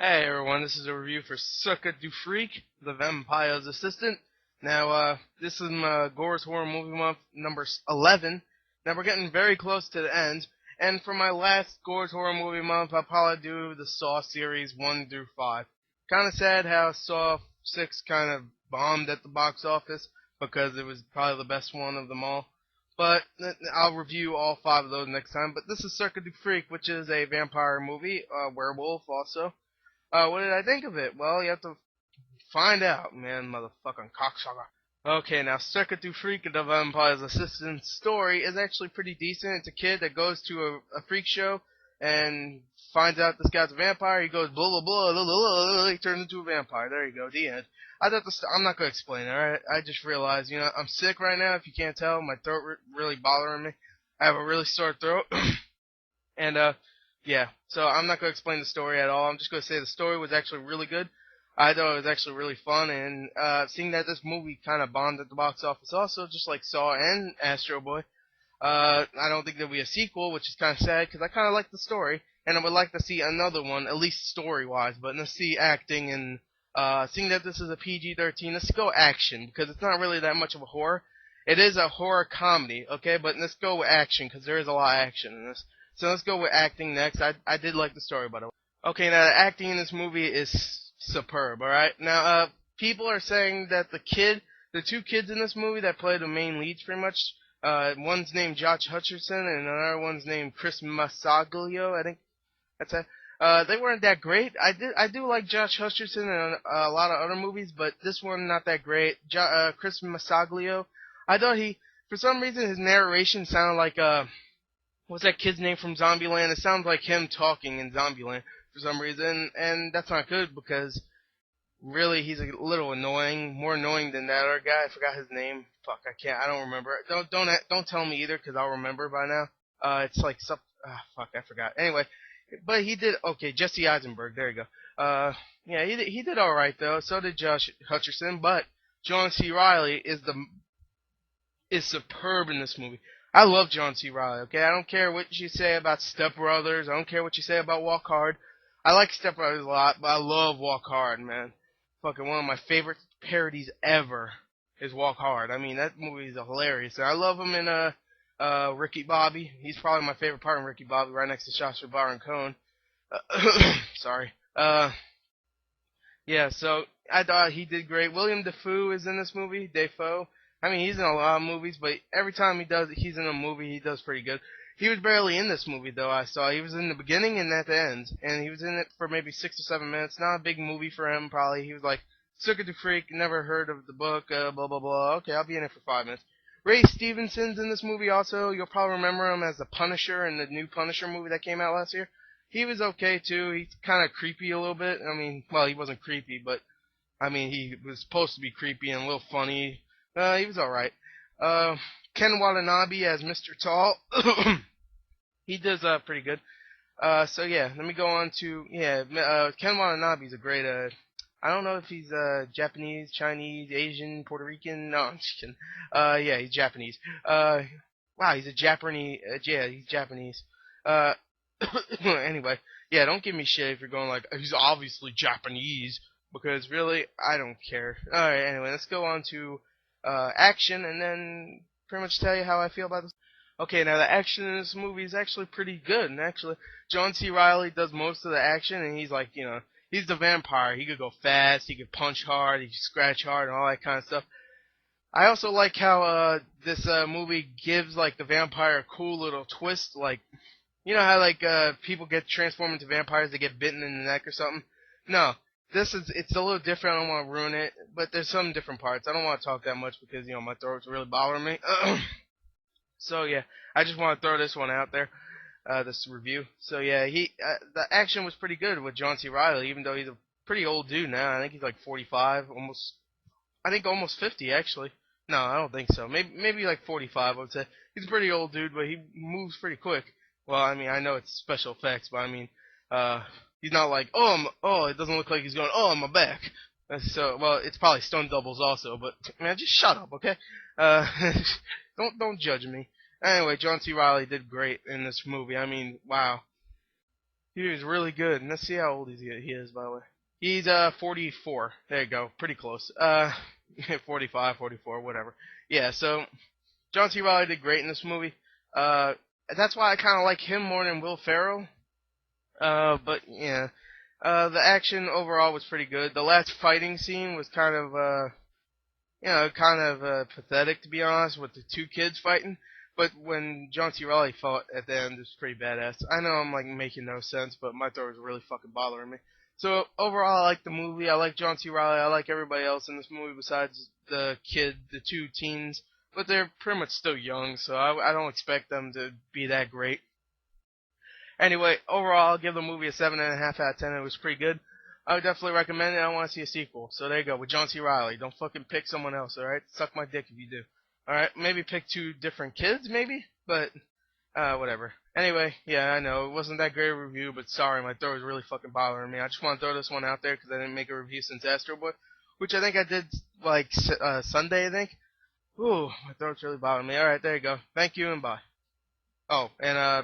Hey everyone, this is a review for Cirque du Freak, the Vampire's Assistant. Now, this is my Gore's Horror Movie Month number 11. Now, we're getting very close to the end, and for my last Gore's Horror Movie Month, I'll probably do the Saw series 1 through 5. Kinda sad how Saw 6 kind of bombed at the box office, because it was probably the best one of them all. But I'll review all 5 of those next time. But this is Cirque du Freak, which is a vampire movie, werewolf also. What did I think of it? Well, you have to find out, man, motherfucking cocksucker. Okay, now Circuit du Freak, the Vampire's Assistant story is actually pretty decent. It's a kid that goes to a freak show and finds out this guy's a vampire. He goes blah blah blah, blah, blah, blah, he turns into a vampire. There you go, the end. I thought I'm not gonna explain it. Alright, I just realized, I'm sick right now. If you can't tell, my throat really bothering me. I have a really sore throat, and yeah, so I'm not going to explain the story at all. I'm just going to say the story was actually really good. I thought it was actually really fun, and seeing that this movie kind of bombed at the box office also, just like Saw and Astro Boy, I don't think there'll be a sequel, which is kind of sad, because I kind of like the story, and I would like to see another one, at least story-wise, but let's see acting, and seeing that this is a PG-13, let's go action, because it's not really that much of a horror. It is a horror comedy, okay, but let's go with action, because there is a lot of action in this. So let's go with acting next. I did like the story, by the way. Okay, now the acting in this movie is superb. All right, now people are saying that the two kids in this movie that play the main leads, pretty much, one's named Josh Hutcherson and another one's named Chris Massaglio. I think that's it. They weren't that great. I do like Josh Hutcherson in a lot of other movies, but this one not that great. Chris Massaglio, I thought for some reason his narration sounded like what's that kid's name from Zombieland? It sounds like him talking in Zombieland for some reason, and that's not good because really he's a little annoying, more annoying than that other guy. I forgot his name. Fuck, I don't remember. Don't tell me either because I'll remember by now. It's like some. Fuck, I forgot. Anyway, but he did okay. Jesse Eisenberg, there you go. Yeah, he did all right though. So did Josh Hutcherson, but John C. Riley is superb in this movie. I love John C. Riley, okay? I don't care what you say about Step Brothers. I don't care what you say about Walk Hard. I like Step Brothers a lot, but I love Walk Hard, man. Fucking one of my favorite parodies ever is Walk Hard. I mean, that movie is hilarious. And I love him in Ricky Bobby. He's probably my favorite part in Ricky Bobby, right next to Sacha Baron Cohen. Sorry. Yeah, so I thought he did great. William Dafoe is in this movie. Dafoe. I mean, he's in a lot of movies, but every time he's in a movie, he does pretty good. He was barely in this movie, though, I saw. He was in the beginning and at the end, and he was in it for maybe 6 or 7 minutes. Not a big movie for him, probably. He was like, Circuit du Freak, never heard of the book, blah, blah, blah. Okay, I'll be in it for 5 minutes. Ray Stevenson's in this movie also. You'll probably remember him as the Punisher in the new Punisher movie that came out last year. He was okay, too. He's kind of creepy a little bit. I mean, well, he wasn't creepy, but I mean, he was supposed to be creepy and a little funny. He was alright. Ken Watanabe as Mr. Tall. He does pretty good. So yeah, let me go on to Ken Watanabe's a great. I don't know if he's Japanese, Chinese, Asian, Puerto Rican. No, I'm just kidding. Yeah, he's Japanese. Wow, he's a Japanese. Yeah, he's Japanese. Uh, anyway, yeah, don't give me shit if you're going like he's obviously Japanese because really I don't care. All right, anyway, let's go on to action and then pretty much tell you how I feel about this. Okay, now the action in this movie is actually pretty good, and actually John C. Riley does most of the action, and he's like, he's the vampire. He could go fast, he could punch hard, he could scratch hard, and all that kind of stuff. I also like how this movie gives like the vampire a cool little twist, like you know how like people get transformed into vampires, they get bitten in the neck or something. No, it's a little different. I don't want to ruin it, but there's some different parts. I don't want to talk that much because my throat's really bothering me. So yeah, I just want to throw this one out there, this review. So yeah, the action was pretty good with John C. Riley, even though he's a pretty old dude now. I think he's like 45, almost. I think almost 50 actually. No, I don't think so. Maybe like 45. I would say he's a pretty old dude, but he moves pretty quick. Well, I mean, I know it's special effects, but I mean, he's not like, it doesn't look like he's going, on my back. So, well, it's probably stunt doubles also, but man, just shut up, okay? Uh, don't judge me. Anyway, John C. Riley did great in this movie. I mean, wow. He was really good. And let's see how old he is, by the way. He's 44. There you go. Pretty close. 45, 44, whatever. Yeah, so John C. Reilly did great in this movie. Uh, that's why I kind of like him more than Will Ferrell. But yeah, the action overall was pretty good. The last fighting scene was kind of, pathetic to be honest, with the two kids fighting. But when John C. Reilly fought at the end, it was pretty badass. I know I'm like making no sense, but my throat was really fucking bothering me. So overall, I like the movie. I like John C. Reilly. I like everybody else in this movie besides the kid, the two teens. But they're pretty much still young, so I don't expect them to be that great. Anyway, overall, I'll give the movie a 7.5 out of 10. It was pretty good. I would definitely recommend it. I want to see a sequel. So there you go, with John C. Reilly. Don't fucking pick someone else, alright? Suck my dick if you do. Alright, maybe pick two different kids, maybe? But, whatever. Anyway, yeah, I know, it wasn't that great a review, but sorry, my throat was really fucking bothering me. I just want to throw this one out there because I didn't make a review since Astro Boy, which I think I did, like, Sunday, I think. Ooh, my throat's really bothering me. Alright, there you go. Thank you and bye. Oh, and,